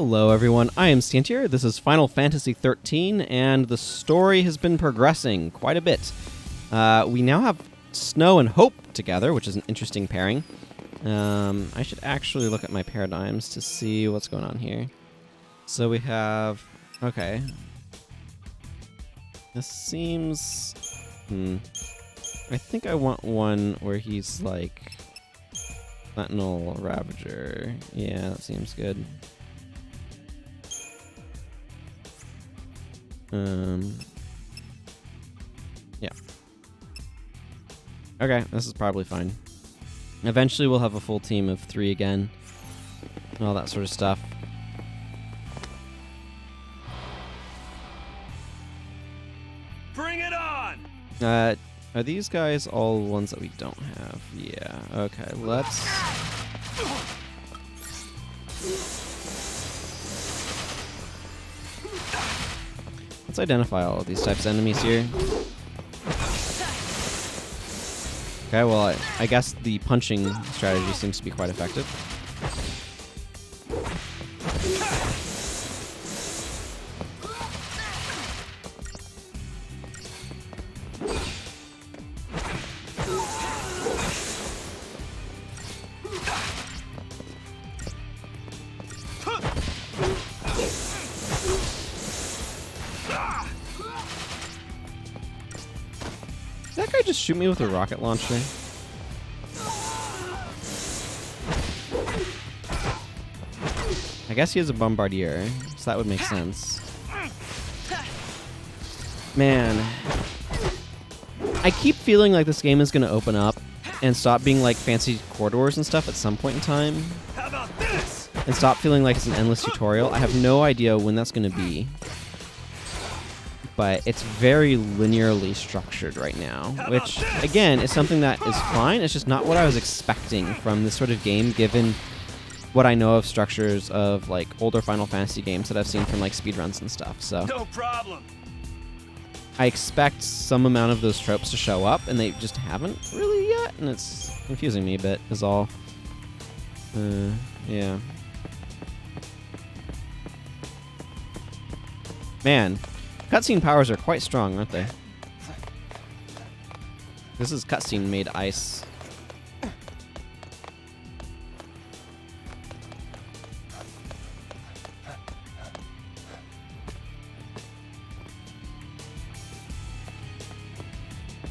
Hello everyone, I am Sientir. This is Final Fantasy XIII, and the story has been progressing quite a bit. We now have Snow and Hope together, which is an interesting pairing. I should actually look at my paradigms to see what's going on here. So we have... okay. This seems... I think I want one where he's like... Sentinel Ravager. Yeah, that seems good. Yeah. Okay, this is probably fine. Eventually we'll have a full team of 3 again. And all that sort of stuff. Bring it on! Are these guys all ones that we don't have? Yeah, okay, let's identify all of these types of enemies here. Okay, well, I guess the punching strategy seems to be quite effective. Did that guy just shoot me with a rocket launcher? I guess he is a bombardier, so that would make sense. Man. I keep feeling like this game is going to open up and stop being like fancy corridors and stuff at some point in time. How about this? And stop feeling like it's an endless tutorial. I have no idea when that's going to be. But it's very linearly structured right now, which, again, is something that is fine. It's just not what I was expecting from this sort of game, given what I know of structures of, like, older Final Fantasy games that I've seen from, like, speedruns and stuff. So No problem. I expect some amount of those tropes to show up, and they just haven't really yet, and it's confusing me a bit, is all. Yeah. Man. Cutscene powers are quite strong, aren't they? This is cutscene made ice.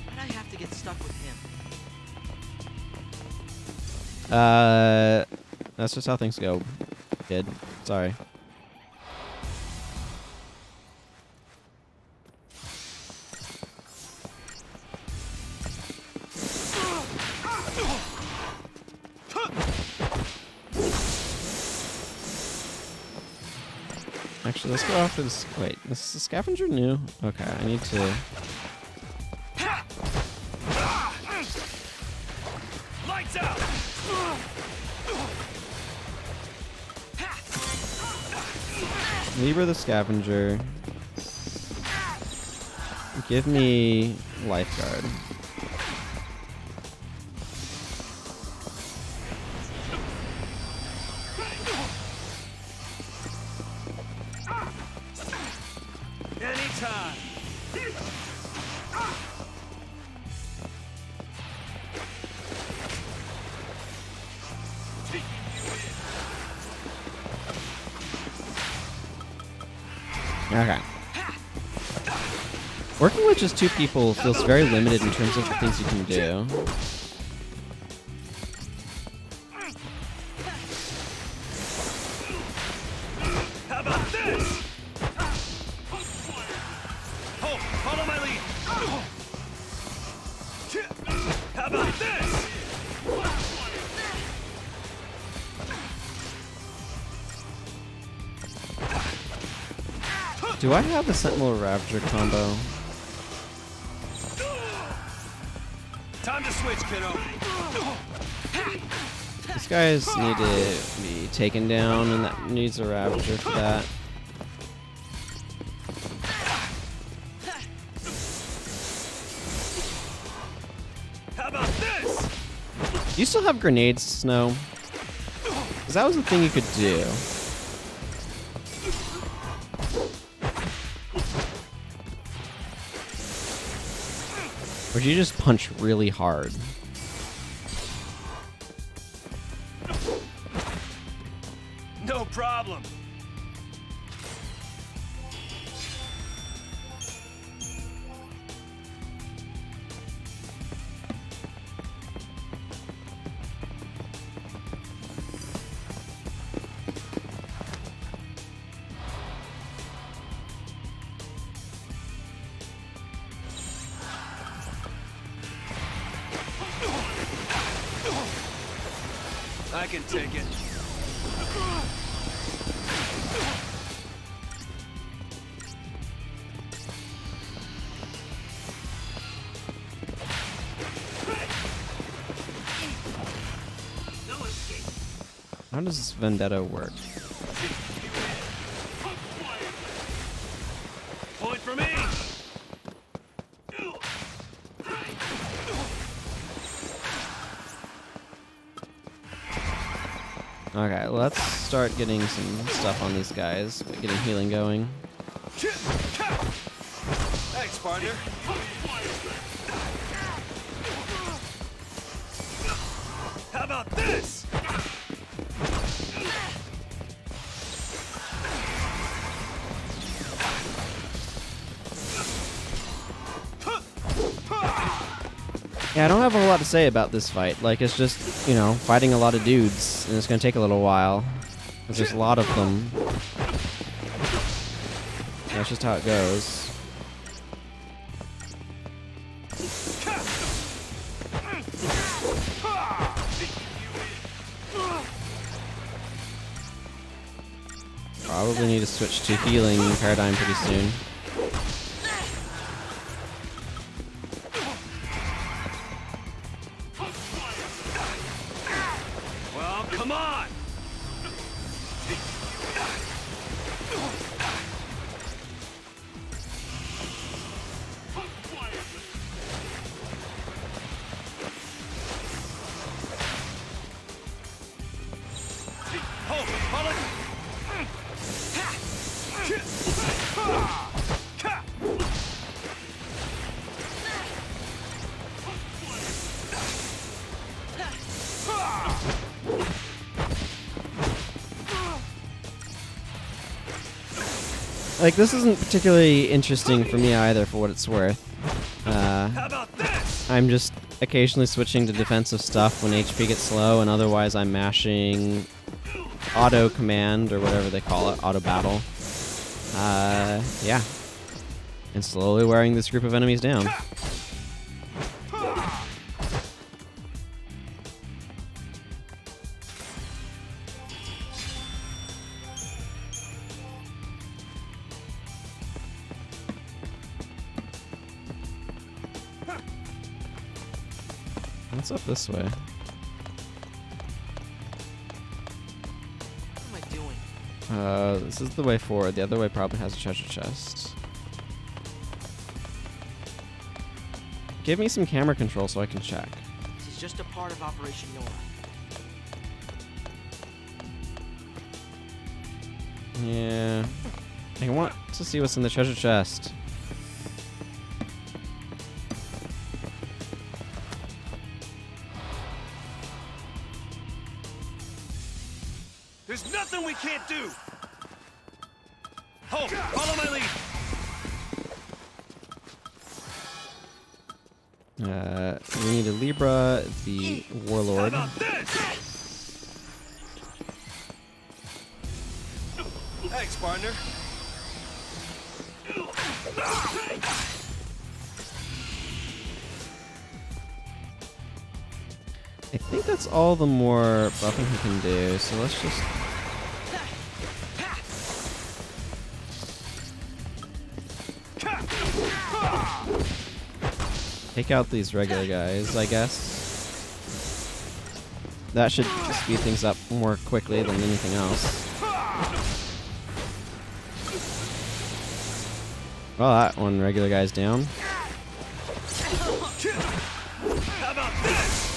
Why'd I have to get stuck with him? That's just how things go, kid. Sorry. Actually, let's go after this. Wait, is the scavenger new? Okay, I need to. Lights out! Libra the scavenger. Give me lifeguard. Anytime. Okay. Working with just 2 people feels very limited in terms of the things you can do. How about this? Oh, follow my lead. How about this? Do I have a Sentinel Ravager combo? Time to switch, kiddo. These guys need to be taken down, and that needs a Ravager for that. How about this? Do you still have grenades, Snow? Because that was the thing you could do. Or do you just punch really hard? No problem. I can take it. How does Vendetta work? Point for me. Okay, let's start getting some stuff on these guys. Getting healing going. Thanks, partner. How about this? Yeah, I don't have a whole lot to say about this fight. Like, it's just, you know, fighting a lot of dudes, and it's gonna take a little while. There's just a lot of them. That's just how it goes. Probably need to switch to healing paradigm pretty soon. Well, come on. Oh, follow. Like, this isn't particularly interesting for me either, for what it's worth. How about this? I'm just occasionally switching to defensive stuff when HP gets low, and otherwise I'm mashing auto command, or whatever they call it, auto battle. Yeah. And slowly wearing this group of enemies down. What's up this way? What am I doing? This is the way forward. The other way probably has a treasure chest. Give me some camera control so I can check. This is just a part of Operation Nora. Yeah. I want to see what's in the treasure chest. There's nothing we can't do. Oh, follow my lead. We need a Libra, the How Warlord. about this? Thanks, partner. I think that's all the more buffing he can do, so let's just... take out these regular guys, I guess. That should speed things up more quickly than anything else. Well, that one regular guy's down. How about this?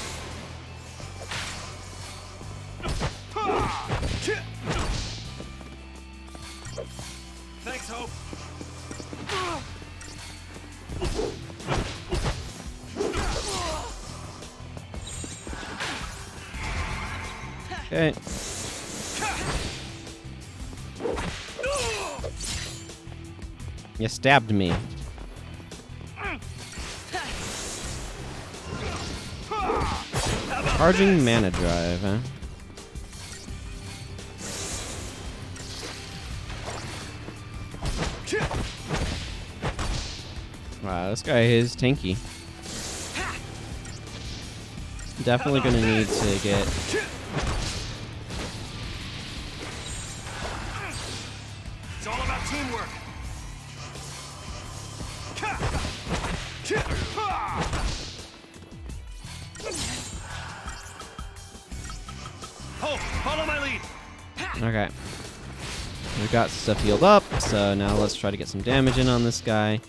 Thanks, Hope. Okay. You stabbed me. Charging mana drive, huh? Wow, this guy is tanky. Definitely gonna need to get... It's all about teamwork. Oh, follow my lead. Okay. We've got stuff healed up, so now let's try to get some damage in on this guy.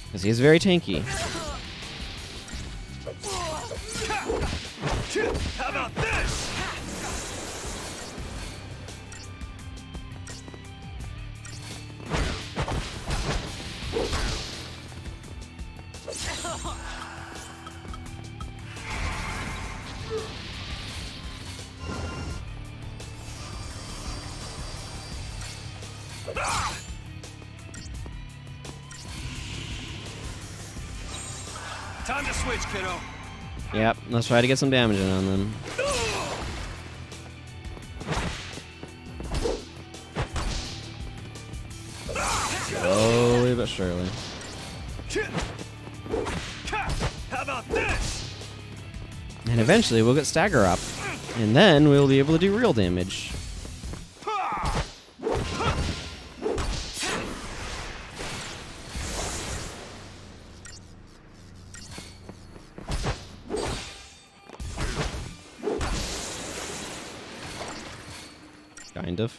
Because he is very tanky. How about this? Time to switch, kiddo. Yep, let's try to get some damage in on them. Slowly but surely. How about this? And eventually we'll get stagger up. And then we'll be able to do real damage. Kind of.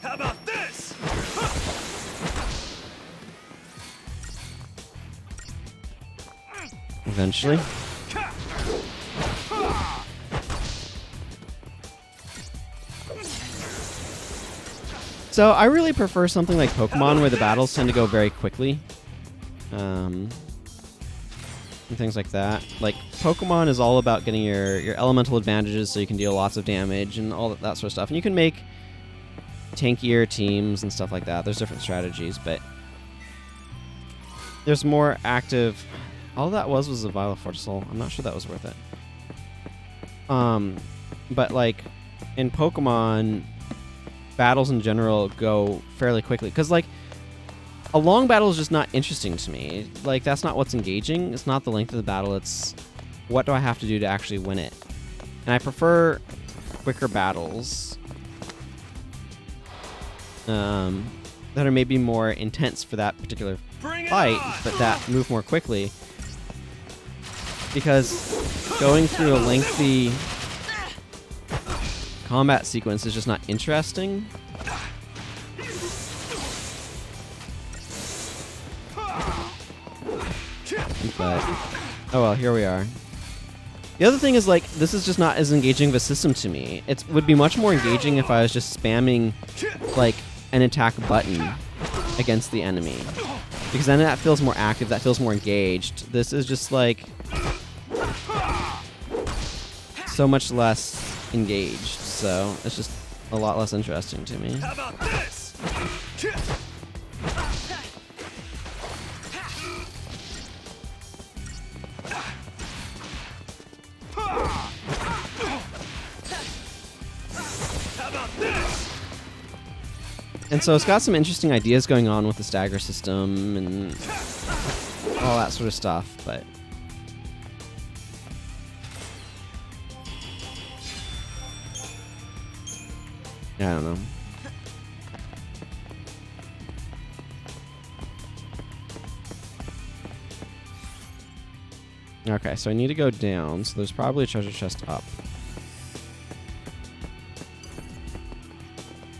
How about this? Eventually. So I really prefer something like Pokemon where the battles tend to go very quickly. And things like that. Like, Pokemon is all about getting your elemental advantages so you can deal lots of damage and all that sort of stuff. And you can make tankier teams and stuff like that. There's different strategies, but there's more active... All that was a Vial of Fortisol. I'm not sure that was worth it. But, like, in Pokemon, battles in general go fairly quickly. Because, like, a long battle is just not interesting to me. Like, that's not what's engaging. It's not the length of the battle. It's what do I have to do to actually win it. And I prefer quicker battles that are maybe more intense for that particular fight, but that move more quickly. Because going through a lengthy combat sequence is just not interesting. But, oh well, here we are. The other thing is, like, this is just not as engaging of a system to me. It would be much more engaging if I was just spamming, like, an attack button against the enemy. Because then that feels more active, that feels more engaged. This is just, like, so much less engaged. So, it's just a lot less interesting to me. How about this? And so it's got some interesting ideas going on with the stagger system and all that sort of stuff, but I don't know. Okay, so I need to go down, so there's probably a treasure chest up.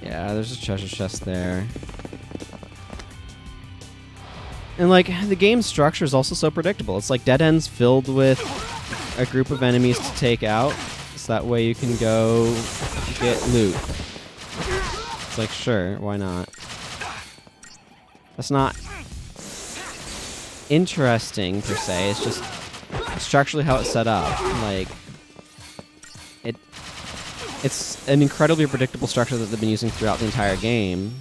Yeah, there's a treasure chest there. And, like, the game's structure is also so predictable. It's like dead ends filled with a group of enemies to take out, so that way you can go get loot. It's like, sure, why not? That's not interesting, per se. It's just structurally how it's set up. Like, it's an incredibly predictable structure that they've been using throughout the entire game.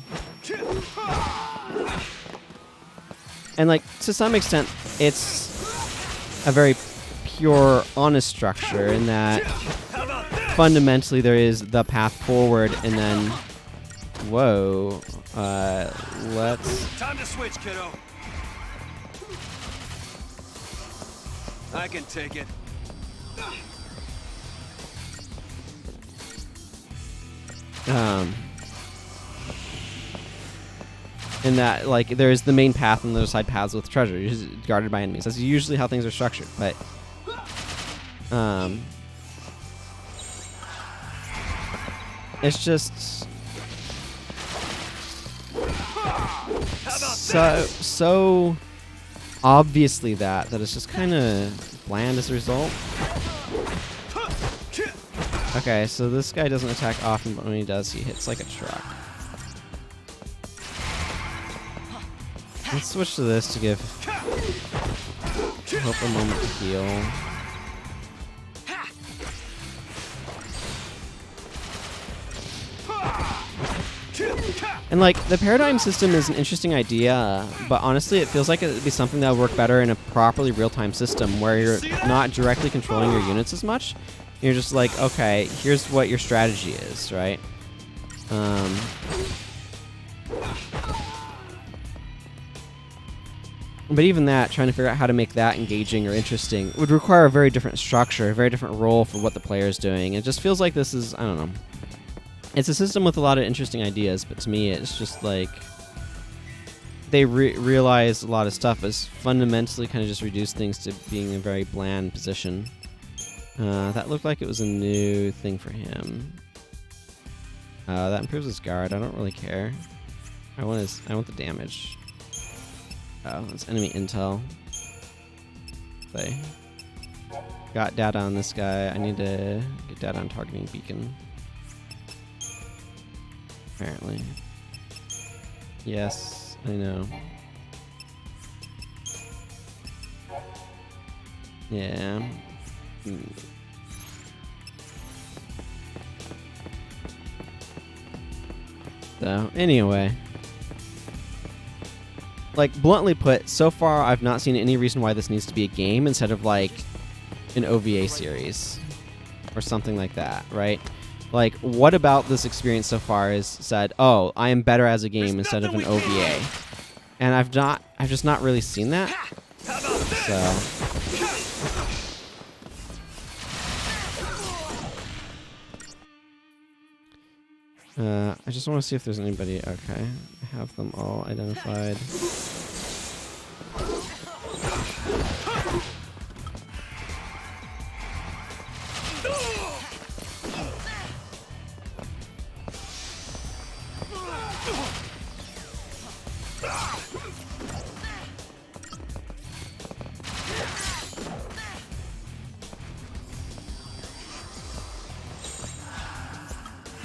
And like to some extent, it's a very pure, honest structure in that fundamentally there is the path forward, and then whoa, let's. Time to switch, kiddo. I can take it. In that, like, there's the main path and the other side paths with treasure, usually guarded by enemies. That's usually how things are structured, but it's just so obviously that it's just kind of bland as a result. Okay, so this guy doesn't attack often, but when he does, he hits like a truck. Let's switch to this to give Hope a moment to heal. And like, the paradigm system is an interesting idea, but honestly it feels like it would be something that would work better in a properly real-time system where you're not directly controlling your units as much. You're just like, okay, here's what your strategy is, right? But even that, trying to figure out how to make that engaging or interesting would require a very different structure, a very different role for what the player is doing. It just feels like this is, I don't know. It's a system with a lot of interesting ideas, but to me it's just like they realize a lot of stuff is fundamentally kind of just reduce things to being a very bland position. That looked like it was a new thing for him. That improves his guard. I don't really care. I want the damage. Oh, it's enemy intel. They got data on this guy. I need to get data on targeting beacon. Apparently. Yes, I know. Yeah. So, anyway. Like, bluntly put, so far I've not seen any reason why this needs to be a game instead of, like, an OVA series. Or something like that, right? Like, what about this experience so far is said, oh, I am better as a game instead of an OVA. And I've just not really seen that. So... I just want to see if there's anybody. Okay, I have them all identified.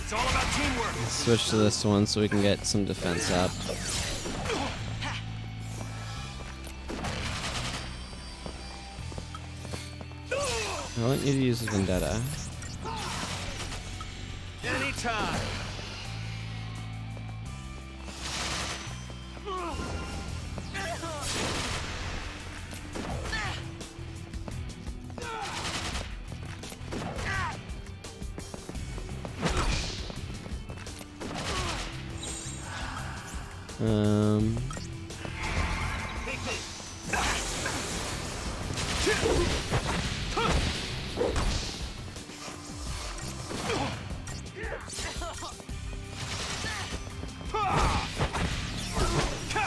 It's all about teamwork. Let's switch to this one so we can get some defense up. I want you to use the vendetta. Anytime.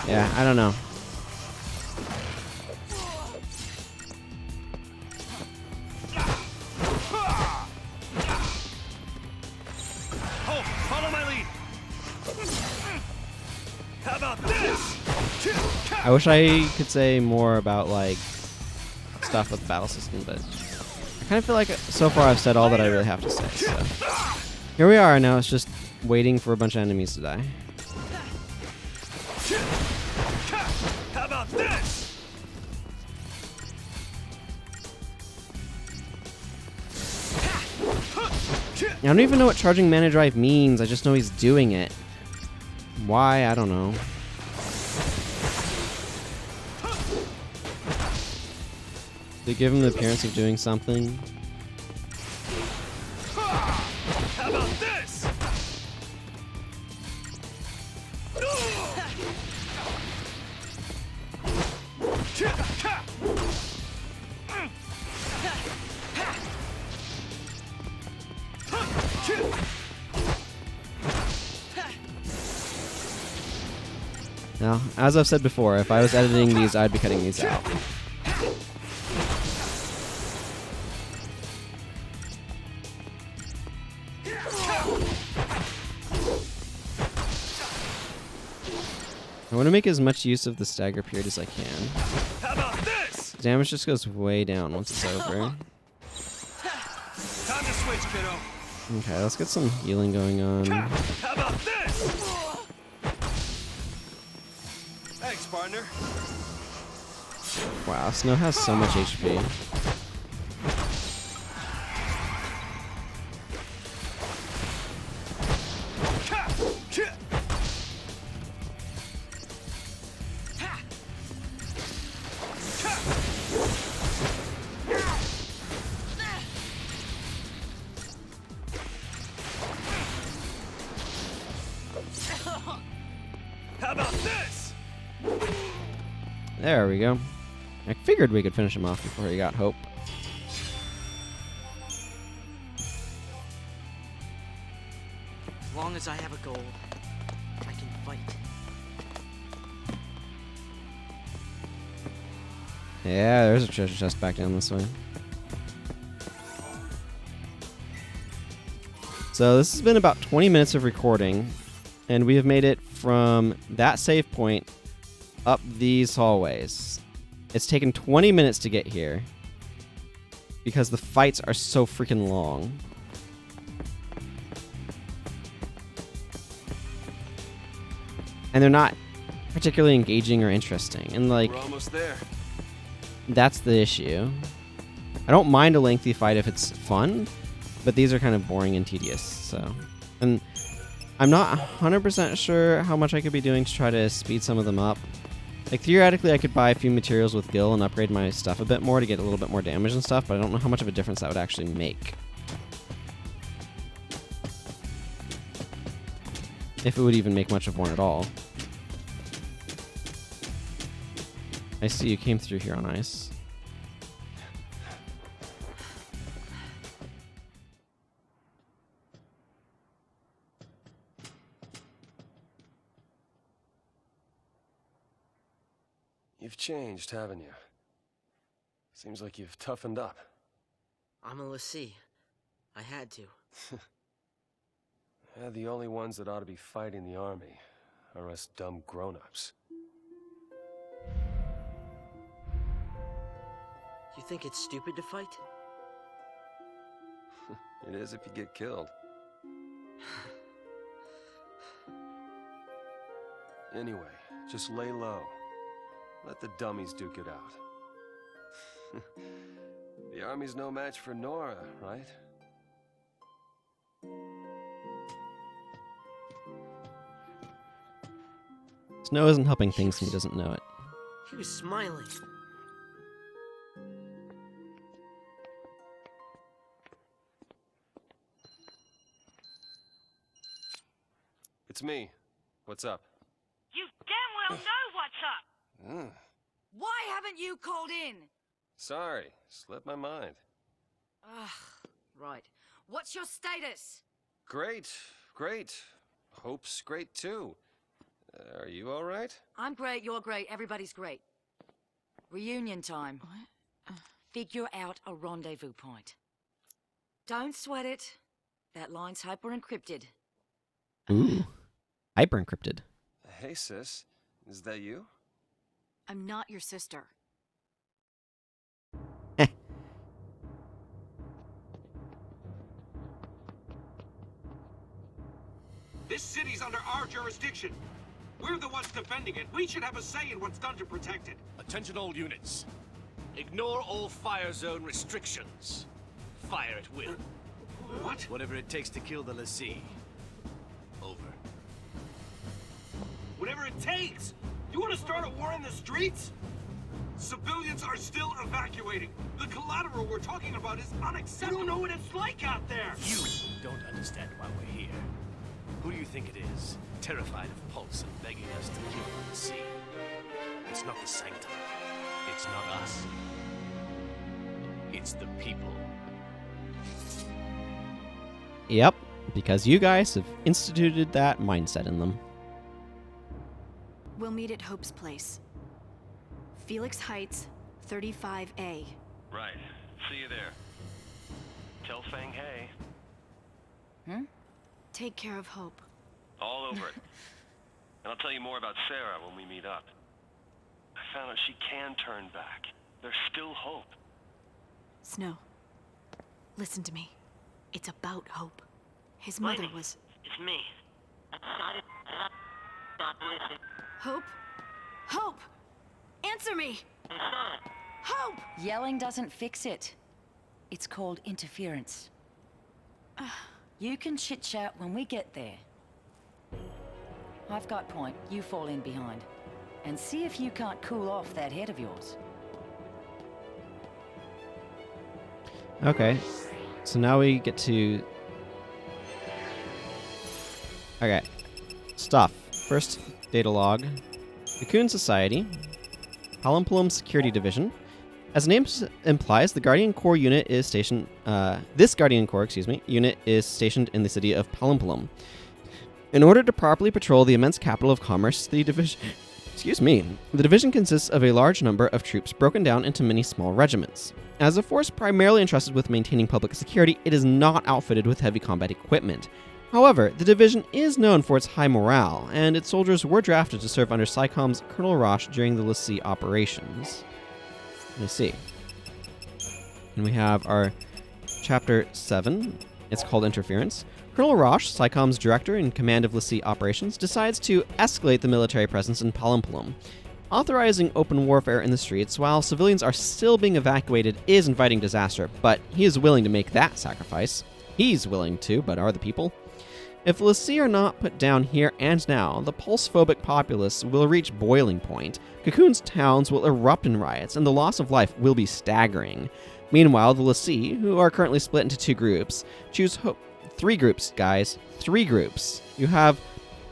Yeah, I don't know. Oh, follow my lead. How about this? I wish I could say more about, like, stuff with the battle system, but I kind of feel like so far I've said all that I really have to say. So here we are now. It's just waiting for a bunch of enemies to die. How about this? I don't even know what charging mana drive means. I just know he's doing it. Why? I don't know. They give him the appearance of doing something. How about this? Now, as I've said before, if I was editing these, I'd be cutting these out. I want to make as much use of the stagger period as I can. How about this? Damage just goes way down once it's over. Time to switch, kiddo. Okay, let's get some healing going on. How about this? Thanks, partner. Wow, Snow has so much HP. How about this? There we go. I figured we could finish him off before he got hope. As long as I have a goal, I can fight. Yeah, there's a treasure chest back down this way. So this has been about 20 minutes of recording, and we have made it from that save point up these hallways. It's taken 20 minutes to get here because the fights are so freaking long. And they're not particularly engaging or interesting. And like, We're almost there. that's the issue. I don't mind a lengthy fight if it's fun, but these are kind of boring and tedious. So, and I'm not 100% sure how much I could be doing to try to speed some of them up. Like, theoretically, I could buy a few materials with Gil and upgrade my stuff a bit more to get a little bit more damage and stuff, but I don't know how much of a difference that would actually make. If it would even make much of one at all. I see you came through here on ice. You've changed, haven't you? Seems like you've toughened up. I'm a lessee. I had to. Yeah, the only ones that ought to be fighting the army are us dumb grown-ups. You think it's stupid to fight? It is if you get killed. Anyway, just lay low. Let the dummies duke it out. The army's no match for Nora, right? Snow isn't helping things and he doesn't know it. He was smiling. It's me. What's up? You damn well know what's up! Why haven't you called in? Sorry, slipped my mind. Ugh, right. What's your status? Great, great. Hope's great too. Are you all right? I'm great, you're great, everybody's great. Reunion time. What? Figure out a rendezvous point. Don't sweat it. That line's hyper-encrypted. Ooh. Hyper encrypted. Hey, sis. Is that you? I'm not your sister. This city's under our jurisdiction. We're the ones defending it. We should have a say in what's done to protect it. Attention all units. Ignore all fire zone restrictions. Fire at will. What? Whatever it takes to kill the Lassie. Over. Whatever it takes! You want to start a war in the streets? Civilians are still evacuating. The collateral we're talking about is unacceptable. You don't know what it's like out there. You don't understand why we're here. Who do you think it is? Terrified of Pulse and begging us to kill the Lassie. It's not the Sanctum. It's not us. It's the people. Yep, because you guys have instituted that mindset in them. We'll meet at Hope's place. Felix Heights, 35A. Right. See you there. Tell Fang hey. Take care of Hope. All over it. And I'll tell you more about Sarah when we meet up. I found out she can turn back. There's still hope. Snow, listen to me. It's about Hope. His mother was... It's me. Hope? Hope! Answer me! Hope! Yelling doesn't fix it. It's called interference. You can chit-chat when we get there. I've got point. You fall in behind. And see if you can't cool off that head of yours. Okay, so now we get to... Okay, stuff. First, data log. Cocoon Society. Palumpalum Security Division. As the name implies, the Guardian Corps unit is stationed... this Guardian Corps, unit is stationed in the city of Palumpalum. In order to properly patrol the immense capital of commerce, the division... The division consists of a large number of troops broken down into many small regiments. As a force primarily entrusted with maintaining public security, it is not outfitted with heavy combat equipment. However, the division is known for its high morale, and its soldiers were drafted to serve under SICOM's Colonel Roche during the Lassie operations. Let me see. And we have our Chapter 7. It's called Interference. Colonel Roche, SICOM's director in command of Lassie operations, decides to escalate the military presence in Palumpalum. Authorizing open warfare in the streets while civilians are still being evacuated is inviting disaster, but he is willing to make that sacrifice. He's willing to, but are the people? If the Lassie are not put down here and now, the pulse-phobic populace will reach boiling point, Cocoon's towns will erupt in riots, and the loss of life will be staggering. Meanwhile, the Lassie, who are currently split into two groups, choose Hope. 3 groups, guys. 3 groups. You have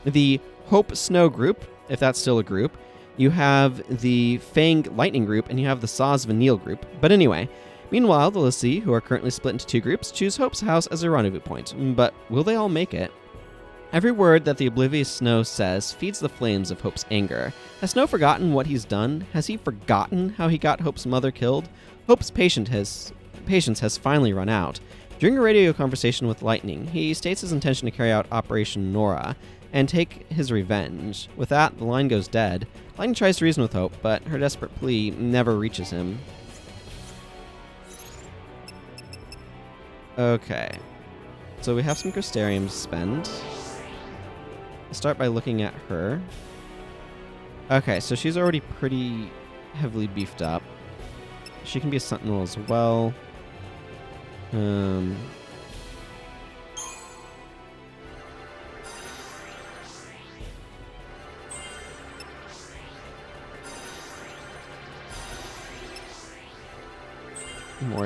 the Hope Snow group, if that's still a group. You have the Fang Lightning group, and you have the Saz Vanille group. But anyway, meanwhile, the Lassie, who are currently split into 2 groups, choose Hope's house as a rendezvous point. But will they all make it? Every word that the oblivious Snow says feeds the flames of Hope's anger. Has Snow forgotten what he's done? Has he forgotten how he got Hope's mother killed? Hope's patience has finally run out. During a radio conversation with Lightning, he states his intention to carry out Operation Nora and take his revenge. With that, the line goes dead. Lightning tries to reason with Hope, but her desperate plea never reaches him. Okay. So we have some Crystarium to spend. I'll start by looking at her. Okay, so she's already pretty heavily beefed up. She can be a Sentinel as well. More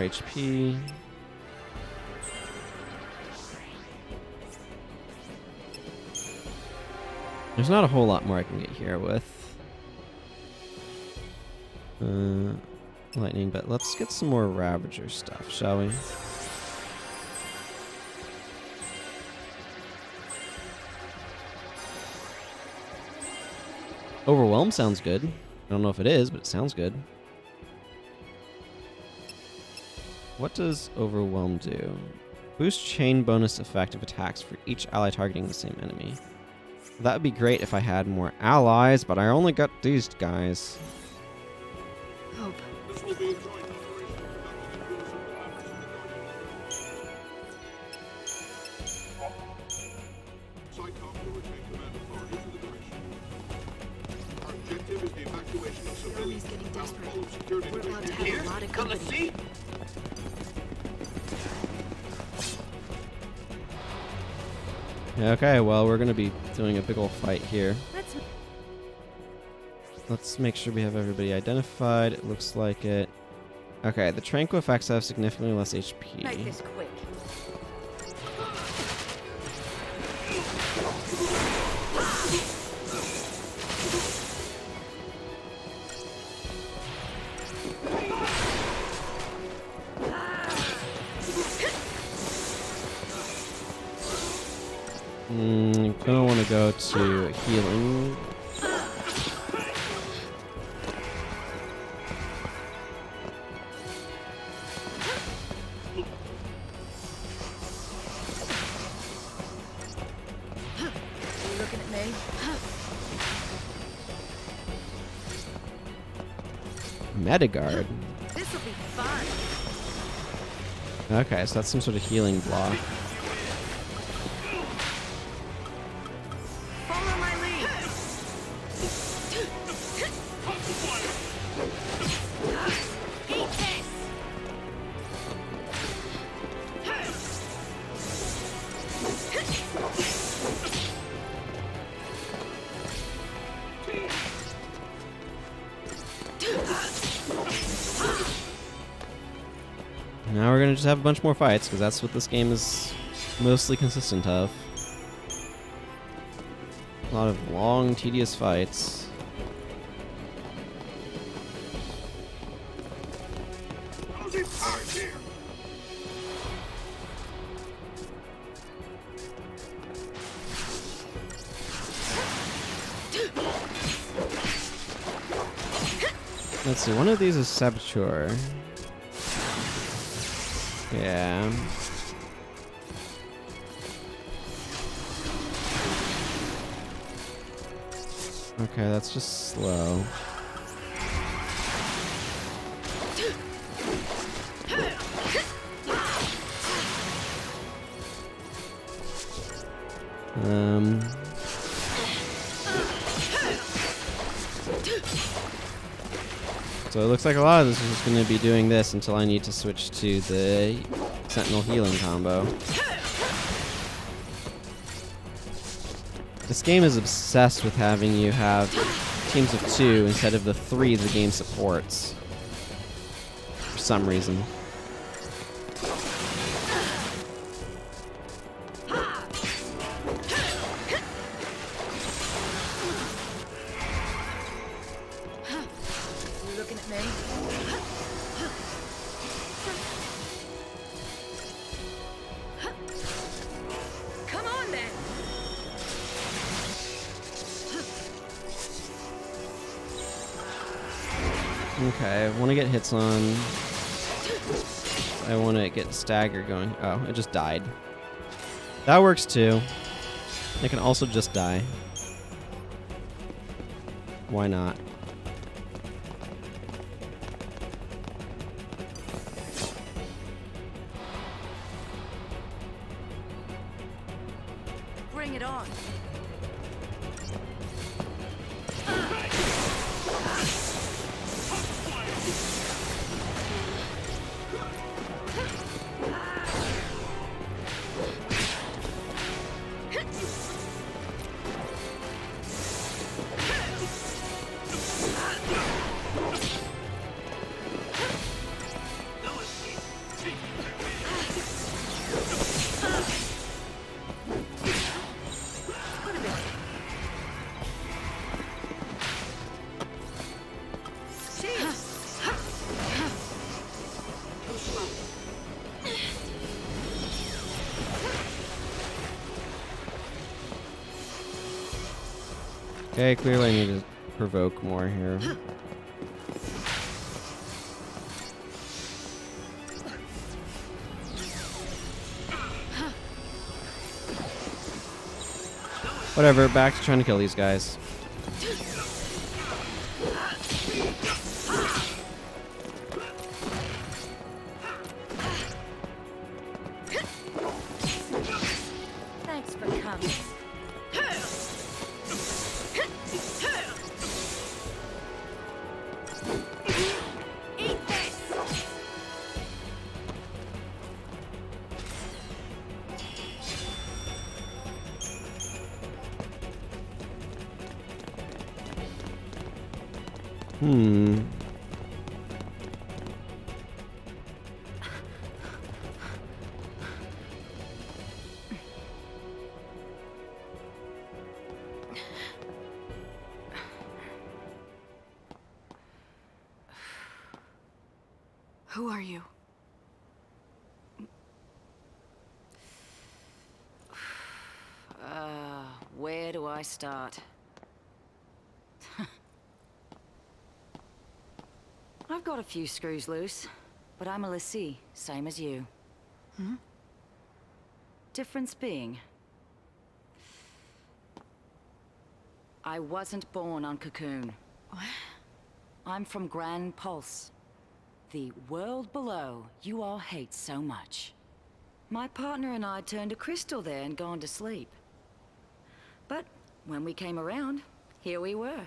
HP. There's not a whole lot more I can get here with Lightning, but let's get some more Ravager stuff, shall we? Overwhelm sounds good. I don't know if it is, but it sounds good. What does Overwhelm do? Boost chain bonus effective attacks for each ally targeting the same enemy. That would be great if I had more allies, but I only got these guys. Hope. This will be a joint operation SICOM will retain command authority to the division. Our objective is the evacuation of civilians. Army's getting desperate. All security We're about to measures. have a lot of company. Okay, well, we're gonna be doing a big ol' fight here. Let's make sure we have everybody identified. It looks like it. Okay, the tranquil effects have significantly less HP. Make this quick. Gonna want to go to healing. Are you looking at me? Metagard. This'll be fun. Okay, so that's some sort of healing block. Follow my lead. Eat this. Now we're gonna just have a bunch more fights, because that's what this game is mostly consistent of. A lot of long, tedious fights. Let's see, one of these is Saboteur. Yeah. Okay, that's just slow. So it looks like a lot of this is just going to be doing this until I need to switch to the Sentinel healing combo. This game is obsessed with having you have teams of 2 instead of the 3 the game supports. For some reason. You looking at me? Come on then. Okay, I want to get hits on. I want to get stagger going. Oh, it just died. That works too. It can also just die. Why not? Bring it on. Okay, clearly I need to provoke more here. Whatever, back to trying to kill these guys. Thanks for coming. Eat this. Who are you? Where do I start? I've got a few screws loose, but I'm a lessee, same as you. Difference being, I wasn't born on Cocoon. What? I'm from Grand Pulse, the world below you all hate so much. My partner and I turned to crystal there and gone to sleep. But when we came around, here we were.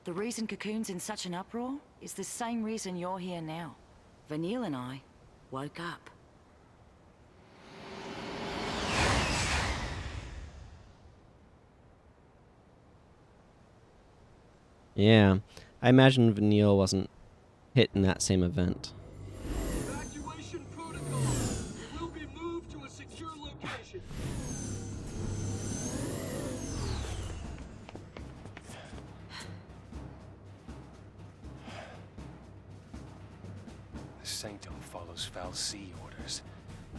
The reason Cocoon's in such an uproar is the same reason you're here now. Vanille and I woke up. Yeah, I imagine Vanille wasn't hit in that same event. Evacuation protocol. Will be moved to a secure location. The Sanctum follows Foul C orders.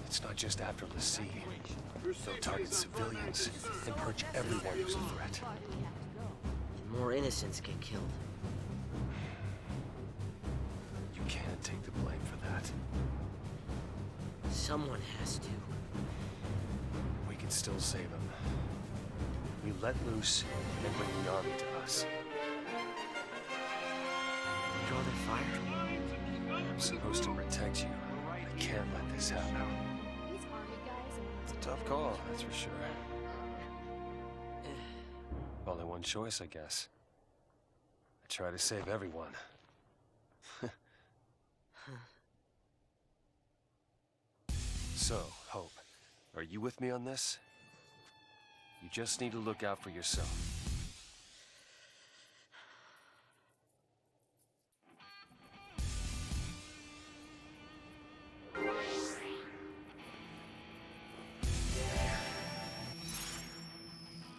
It's not just after Lassie. They'll target civilians and purge everyone who's a threat. More innocents get killed. You can't take the blame for that. Someone has to. We can still save them. We let loose and bring the army to us. Draw their fire. I'm supposed to protect you. I can't let this happen. It's a tough call, that's for sure. Only one choice, I guess. I try to save everyone. So, Hope, are you with me on this? You just need to look out for yourself.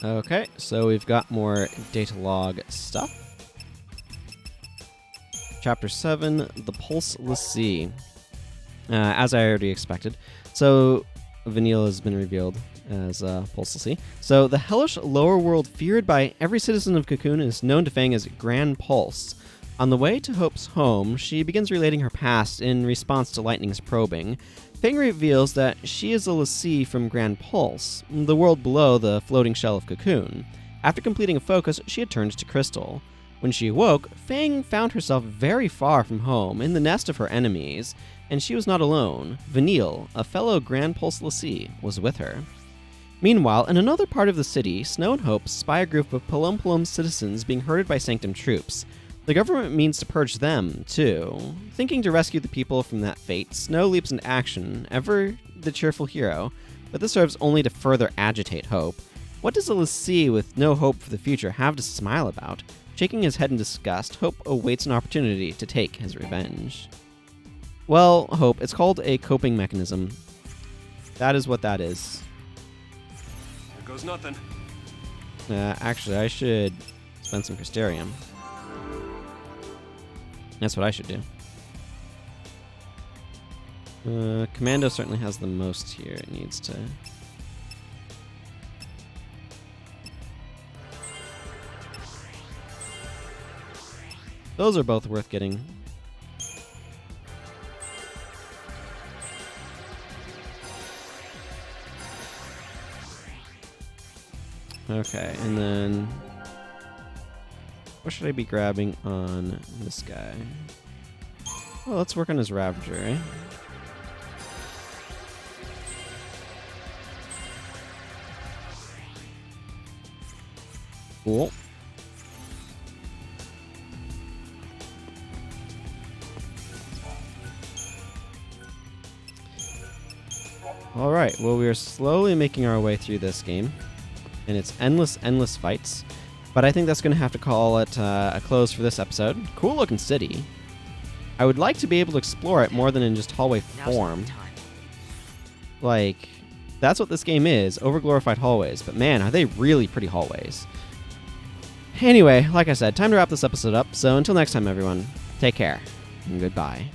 Okay, so we've got more data log stuff. Chapter 7, The Pulse Lassie. As I already expected. So, Vanille has been revealed as Pulse Lassie. So, the hellish lower world feared by every citizen of Cocoon is known to Fang as Grand Pulse. On the way to Hope's home, she begins relating her past in response to Lightning's probing. Fang reveals that she is a Lassie from Grand Pulse, the world below the floating shell of Cocoon. After completing a focus, she had turned to Crystal. When she awoke, Fang found herself very far from home, in the nest of her enemies, and she was not alone. Vanille, a fellow Grand Pulse Lassie, was with her. Meanwhile, in another part of the city, Snow and Hope spy a group of Palom citizens being herded by Sanctum troops. The government means to purge them, too. Thinking to rescue the people from that fate, Snow leaps into action, ever the cheerful hero, but this serves only to further agitate Hope. What does a Lassie with no hope for the future have to smile about? Shaking his head in disgust, Hope awaits an opportunity to take his revenge. Well, Hope, it's called a coping mechanism. That is what that is. Here goes nothing. Actually, I should spend some Crystarium. That's what I should do. Commando certainly has the most here. It needs to... Those are both worth getting. Okay, and then... What should I be grabbing on this guy? Well, let's work on his Ravager, eh? Cool. Alright, well, we are slowly making our way through this game. And it's endless fights. But I think that's going to have to call it a close for this episode. Cool looking city. I would like to be able to explore it more than in just hallway form. Like, that's what this game is, overglorified hallways. But man, are they really pretty hallways. Anyway, like I said, time to wrap this episode up. So until next time, everyone, take care and goodbye.